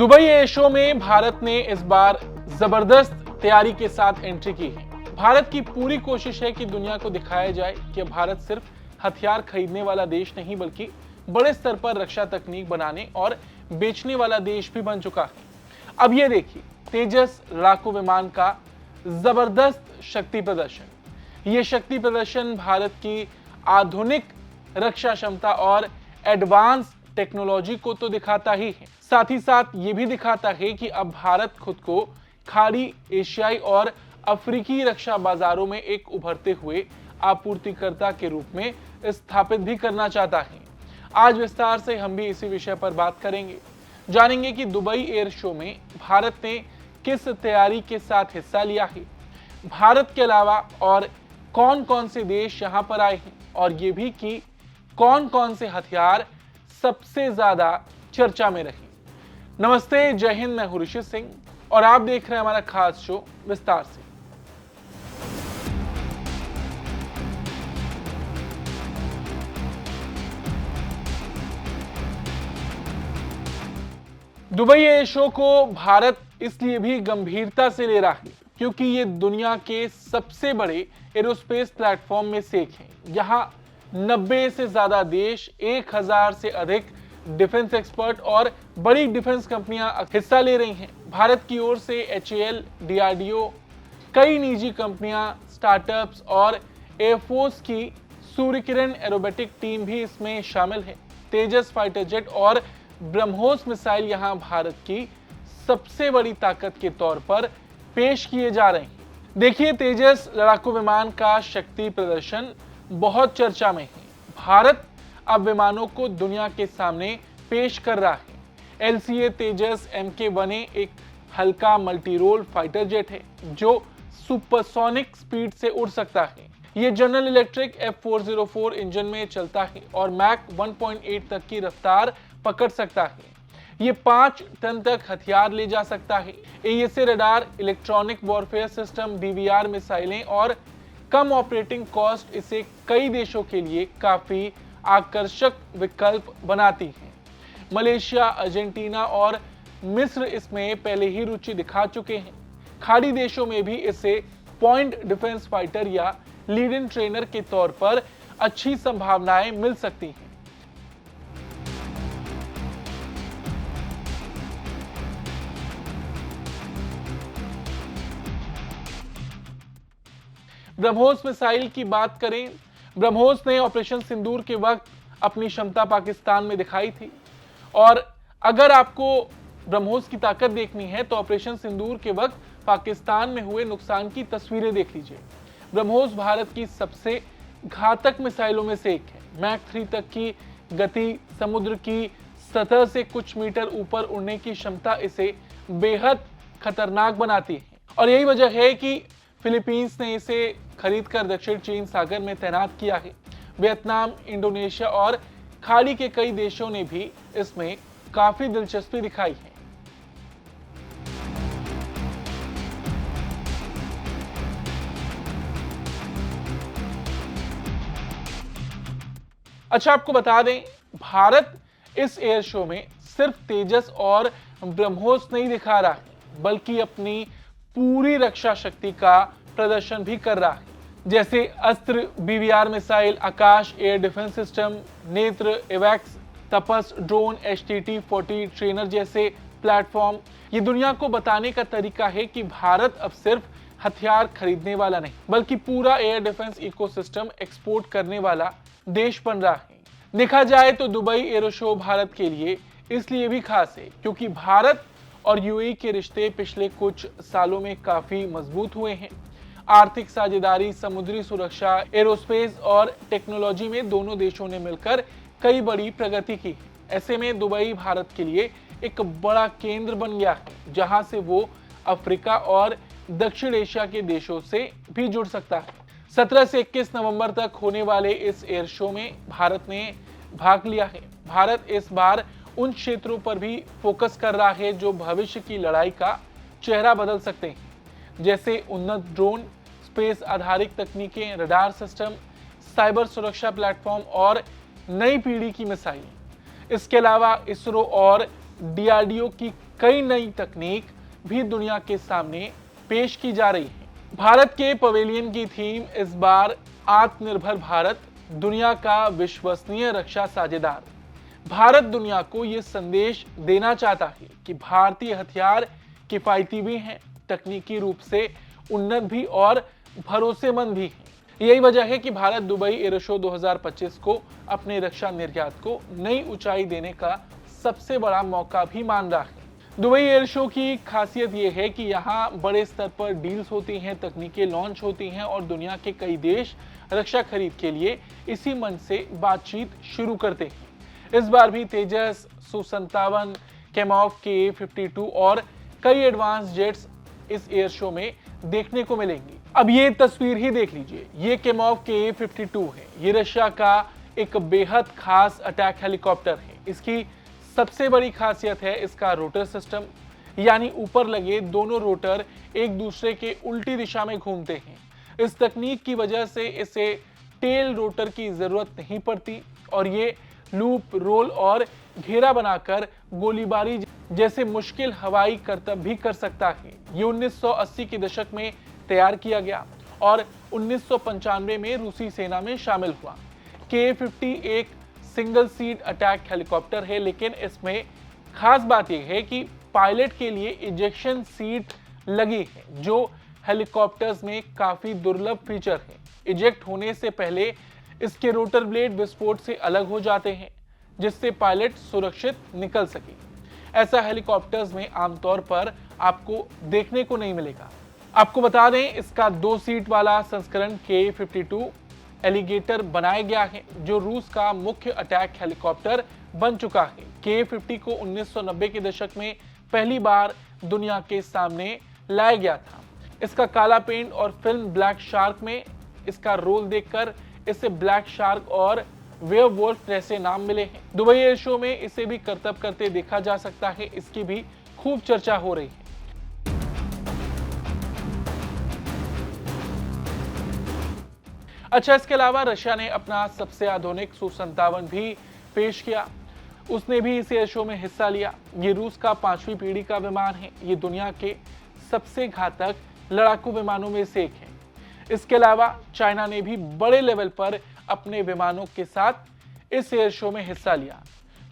Dubai air show में भारत ने इस बार जबरदस्त तैयारी के साथ एंट्री की है। भारत की पूरी कोशिश है कि दुनिया को दिखाया जाए कि भारत सिर्फ हथियार खरीदने वाला देश नहीं बल्कि बड़े स्तर पर रक्षा तकनीक बनाने और बेचने वाला देश भी बन चुका है। अब ये देखिए तेजस लड़ाकू विमान का जबरदस्त शक्ति प्रदर्शन। ये शक्ति प्रदर्शन भारत की आधुनिक रक्षा क्षमता और एडवांस टेक्नोलॉजी को तो दिखाता ही है, साथ ही साथ ये भी दिखाता है कि अब भारत खुद को खाड़ी, एशियाई और अफ्रीकी रक्षा बाजारों में एक उभरते हुए आपूर्तिकर्ता के रूप में स्थापित भी करना चाहता है। आज विस्तार से हम भी इसी विषय पर बात करेंगे, जानेंगे कि दुबई एयर शो में भारत ने किस तैयारी के साथ हिस्सा लिया है, भारत के अलावा और कौन कौन से देश यहां पर आए हैं, और ये भी कि कौन कौन से हथियार सबसे ज्यादा चर्चा में रहे। नमस्ते, जय हिंद, मैं हूं ऋषि सिंह और आप देख रहे हैं हमारा खास शो विस्तार से। दुबई एयर शो को भारत इसलिए भी गंभीरता से ले रहा है क्योंकि ये दुनिया के सबसे बड़े एरोस्पेस प्लेटफॉर्म में से एक है। यहाँ 90 से ज्यादा देश, 1000 से अधिक डिफेंस एक्सपर्ट और बड़ी डिफेंस कंपनियां हिस्सा ले रही हैं। भारत की ओर से HAL, DRDO, कई निजी कंपनियां, स्टार्टअप्स और एयरफोर्स की सूर्य किरण एरोबेटिक टीम भी इसमें शामिल है। तेजस फाइटर जेट और ब्रह्मोस मिसाइल यहां भारत की सबसे बड़ी ताकत के तौर पर पेश किए जा रहे हैं। देखिए, तेजस लड़ाकू विमान का शक्ति प्रदर्शन बहुत चर्चा में है। भारत अब विमानों को दुनिया के सामने पेश कर रहा है। LCA तेजस MK-1A एक हल्का मल्टी रोल फाइटर जेट है जो सुपरसोनिक स्पीड से उड़ सकता है। ये जनरल इलेक्ट्रिक F404 इंजन में चलता है और मैक 1.8 तक की रफ्तार पकड़ सकता है। ये 5 टन तक हथियार ले जा सकता है। AESA radar, electronic warfare system, DVR मिसाइलें और कम ऑपरेटिंग कॉस्ट इसे कई देशों के लिए काफी आकर्षक विकल्प बनाती हैं। मलेशिया, अर्जेंटीना और मिस्र इसमें पहले ही रुचि दिखा चुके हैं। खाड़ी देशों में भी इसे पॉइंट डिफेंस फाइटर या लीड इन ट्रेनर के तौर पर अच्छी संभावनाएं मिल सकती हैं। ब्रह्मोस मिसाइल की बात करें, ब्रह्मोस ने ऑपरेशन सिंदूर के वक्त अपनी क्षमता पाकिस्तान में दिखाई थी और अगर आपको ब्रह्मोस की ताकत देखनी है तो ऑपरेशन सिंदूर के वक्त पाकिस्तान में हुए नुकसान की तस्वीरें देख लीजिए। ब्रह्मोस भारत की सबसे घातक मिसाइलों में से एक है। मैक 3 तक की गति, समुद्र की सतह से कुछ मीटर ऊपर उड़ने की क्षमता इसे बेहद खतरनाक बनाती है और यही वजह है कि फिलीपींस ने इसे खरीदकर दक्षिण चीन सागर में तैनात किया है। वियतनाम, इंडोनेशिया और खाड़ी के कई देशों ने भी इसमें काफी दिलचस्पी दिखाई है। अच्छा, आपको बता दें, भारत इस एयर शो में सिर्फ तेजस और ब्रह्मोस नहीं दिखा रहा है बल्कि अपनी पूरी रक्षा शक्ति का प्रदर्शन भी कर रहा है, जैसे अस्त्र, BVR मिसाइल, आकाश एयर डिफेंस सिस्टम, नेत्र, एवैक्स, तपस, ड्रोन, HTT-40 ट्रेनर जैसे प्लेटफॉर्म। ये दुनिया को बताने का तरीका है कि भारत अब सिर्फ हथियार खरीदने वाला नहीं बल्कि पूरा एयर डिफेंस इकोसिस्टम एक्सपोर्ट करने वाला देश बन रहा है। देखा जाए तो दुबई एयर शो भारत के लिए इसलिए भी खास है क्योंकि भारत और UAE के रिश्ते पिछले कुछ सालों में काफी मजबूत हुए हैं। आर्थिक साझेदारी, समुद्री सुरक्षा, एरोस्पेस और टेक्नोलॉजी में दोनों देशों ने मिलकर कई बड़ी प्रगति की है। ऐसे में दुबई भारत के लिए एक बड़ा केंद्र बन गया है जहां से वो अफ्रीका और दक्षिण एशिया के देशों से भी जुड़ सकता है। 17 से 21 नवंबर तक होने वाले इस एयर शो में भारत ने भाग लिया है। भारत इस बार उन क्षेत्रों पर भी फोकस कर रहा है जो भविष्य की लड़ाई का चेहरा बदल सकते हैं, जैसे उन्नत ड्रोन, स्पेस आधारित तकनीकें, रडार सिस्टम, साइबर सुरक्षा प्लेटफॉर्म और नई पीढ़ी की मिसाइलें। इसके अलावा इसरो और डीआरडीओ की कई नई तकनीक भी दुनिया के सामने पेश की जा रही है। भारत के पवेलियन की थीम इस बार आत्मनिर्भर भारत, दुनिया का विश्वसनीय रक्षा साझेदार। भारत दुनिया को यह संदेश देना चाहता है कि भारतीय हथियार किफायती भी हैं, तकनीकी रूप से उन्नत भी और भरोसेमंद भी हैं। यही वजह है कि भारत दुबई एरो शो 2025 को अपने रक्षा निर्यात को नई ऊंचाई देने का सबसे बड़ा मौका भी मान रहा है। दुबई एयर शो की खासियत यह है कि यहाँ बड़े स्तर पर डील्स होती हैं, तकनीकें लॉन्च होती हैं और दुनिया के कई देश रक्षा खरीद के लिए इसी मंच से बातचीत शुरू करते हैं। इस बार भी तेजस, Su-57, कैमॉफ Ka-52 और कई एडवांस जेट्स इस एयर शो में देखने को मिलेंगी। अब ये तस्वीर ही देख लीजिए, ये कैमॉफ Ka-52 है। ये रशिया का एक बेहद खास अटैक हेलीकॉप्टर है। इसकी सबसे बड़ी खासियत है इसका रोटर सिस्टम, यानी ऊपर लगे दोनों रोटर एक दूसरे के उल्टी दिशा में घूमते हैं। इस तकनीक की वजह से इसे टेल रोटर की जरूरत नहीं पड़ती और ये लूप, रोल और घेरा बनाकर गोलीबारी जैसे मुश्किल हवाई करतब भी कर सकता है। ये 1980 के दशक में तैयार किया गया और 1995 में रूसी सेना में शामिल हुआ। Ka-50 एक सिंगल सीट अटैक हेलीकॉप्टर है, लेकिन इसमें खास बात यह है कि पायलट के लिए इजेक्शन सीट लगी है, जो हेलीकॉप्टर्स में काफी दुर्लभ फीचर है। इजेक्ट होने से पहले इसके रोटर ब्लेड विस्फोट से अलग हो जाते हैं, जिससे पायलट सुरक्षित निकल सके। ऐसा हेलीकॉप्टर्स में आमतौर पर आपको देखने को नहीं मिलेगा। आपको बता दें, इसका 2 सीट वाला संस्करण Ka-52 एलिगेटर बनाया गया है, जो रूस का मुख्य अटैक हेलीकॉप्टर बन चुका है। Ka-50 को 1990 के दशक में पहली बार दुनिया के सामने लाया गया था। इसका काला पेंट और फिल्म ब्लैक शार्क में इसका रोल देखकर इसे ब्लैक शार्क और वेयरवुल्फ जैसे नाम मिले हैं। दुबई एयर शो में इसे भी करतब करते देखा जा सकता है, इसकी भी खूब चर्चा हो रही है। अच्छा, इसके अलावा रशिया ने अपना सबसे आधुनिक Su-57 भी पेश किया। उसने भी इस एयर शो में हिस्सा लिया। ये रूस का 5वीं पीढ़ी का विमान है। ये दुनिया के सबसे घातक लड़ाकू विमानों में से एक है। इसके अलावा चाइना ने भी बड़े लेवल पर अपने विमानों के साथ इस एयर शो में हिस्सा लिया।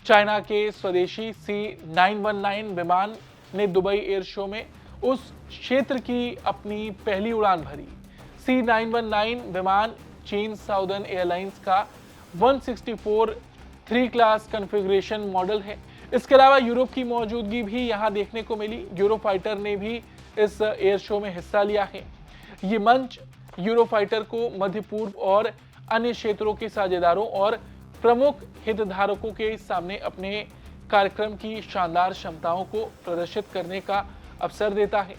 चाइना के स्वदेशी C919 विमान ने दुबई एयर शो में उस क्षेत्र की अपनी पहली उड़ान भरी। C919 विमान चीन साउदर्न एयरलाइंस का 164 3 क्लास कॉन्फ़िगरेशन मॉडल है। इसके अलावा यूरोप की मौजूदगी भी यहाँ देखने को मिली। यूरोफाइटर ने भी इस एयर शो में हिस्सा लिया है। ये मंच यूरोफाइटर को मध्य पूर्व और अन्य क्षेत्रों के साझेदारों और प्रमुख हितधारकों के सामने अपने कार्यक्रम की शानदार क्षमताओं को प्रदर्शित करने का अवसर देता है।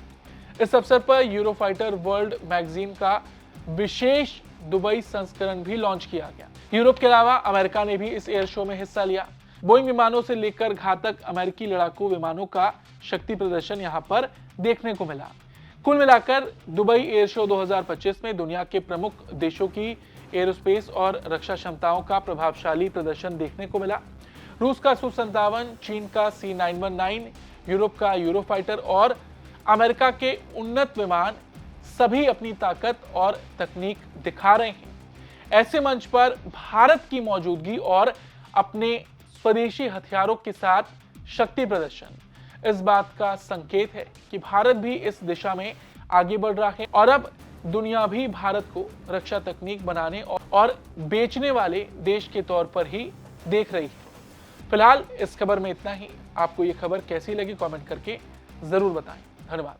इस अवसर पर यूरोफाइटर वर्ल्ड मैगजीन का विशेष दुबई संस्करण भी लॉन्च किया गया। यूरोप के अलावा अमेरिका ने भी इस एयर शो में हिस्सा लिया। बोइंग विमानों से लेकर घातक अमेरिकी लड़ाकू विमानों का शक्ति प्रदर्शन यहां पर देखने को मिला। कुल मिलाकर दुबई एयर शो 2025 में दुनिया के प्रमुख देशों की एरोस्पेस और रक्षा क्षमताओं का प्रभावशाली प्रदर्शन देखने को मिला। रूस का Su-57, चीन का C919, यूरोप का यूरोफाइटर और अमेरिका के उन्नत विमान सभी अपनी ताकत और तकनीक दिखा रहे हैं। ऐसे मंच पर भारत की मौजूदगी और अपने स्वदेशी हथियारों के साथ शक्ति प्रदर्शन इस बात का संकेत है कि भारत भी इस दिशा में आगे बढ़ रहा है और अब दुनिया भी भारत को रक्षा तकनीक बनाने और बेचने वाले देश के तौर पर ही देख रही है। फिलहाल इस खबर में इतना ही। आपको ये खबर कैसी लगी कमेंट करके जरूर बताएं। धन्यवाद।